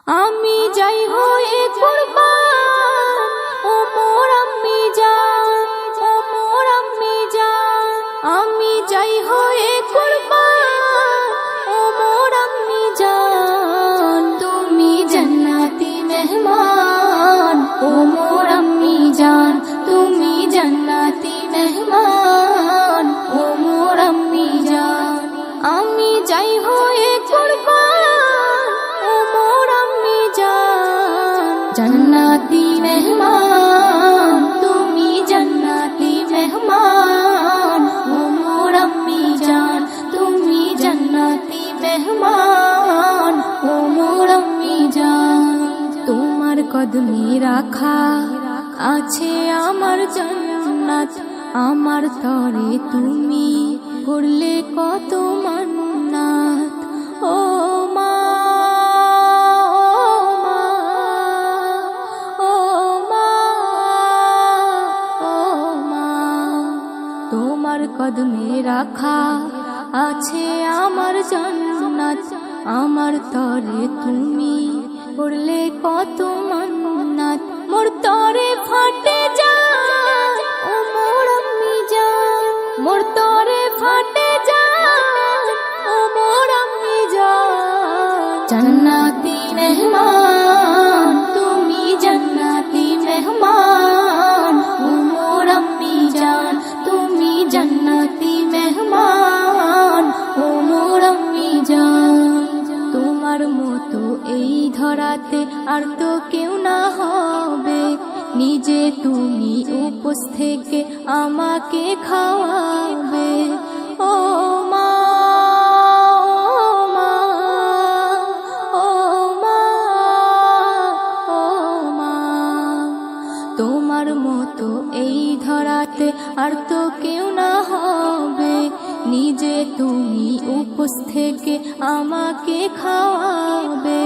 আমি যাই হয়ে কুরবান ও মোর আম্মি জান, ও মোর আম্মি জান। আমি যাই হয়ে কুরবান ও মোর আম্মি জান। তুমি জান্নাতি মেহমান ও মোর আম্মি জান, তুমি জান্নাতি মেহমান ও মোর আম্মি জান। আমি যাই হয়ে কুরবান ও মোর আম্মি জান, জান্নাতি মেহমান তুমি জান্নাতি মেহমান ও মোর আম্মি জান, তুমি জান্নাতি মেহমান ও মোর আম্মি জান। তোমার কদমে রাখা আছে আমার জান্নাত, আমার তরে তুমি করলে কত মান্নাত। ও মা, ও মা, ও মা, তোমার কদমে রাখা আছে আমার জান্নাত, আমার তরে তুমি করলে কত মান্নাত। মোর তরে ফাটে যায় ও মোর আম্মি জান, মোর তরে ফাটে যায় ও মোর আম্মি জান। জান্নাতি মেহমান তুমি জান্নাতি মেহমান ও মোর আম্মি জান, তুমি জান্নাতি মেহমান ও মোর আম্মি জান। তোমার মতো এই ধরাতে আর তো কেউ না হবে, নিজে তুমি উপোস থেকে আমাকে খাওয়াবে। ও মা, ও মা, ও মা, ও মা, তোমার মতো এই ধরাতে আর তো কেউ না হবে, নিজে তুমি উপোস থেকে আমাকে খাওয়াবে।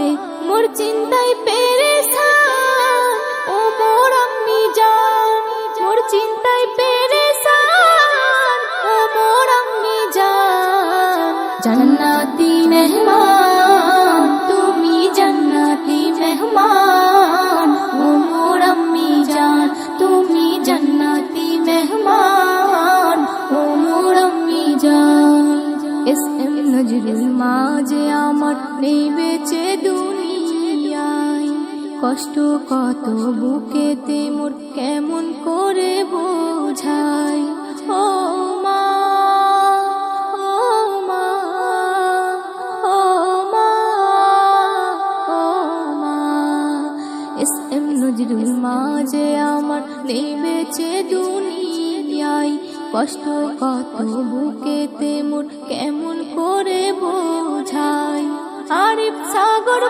মোর চিন্তায় পেরেশান ও মোর আম্মি জান, মোর চিন্তায় পেরেশান ও মোর আম্মি জান। জান্নাতি মেহমান তুমি জান্নাতি মেহমান ও মোর আম্মি জান, তুমি জান্নাতি মেহমান ও মোর আম্মি জান। এস.এম. নজরুল মাঝে আমার নেই বেঁচে দুনিয়ায়, কষ্ট কত বুকেতে মোর কেমন করে বোঝাই। ও মা, ও মা, ও মা, ও মা, এস.এম. নজরুল মাঝে আমার নেই বেঁচে দুনিয়ায়, কষ্ট কত বুকেতে মোর কেমন করে বোঝাই। আরিফ সাগর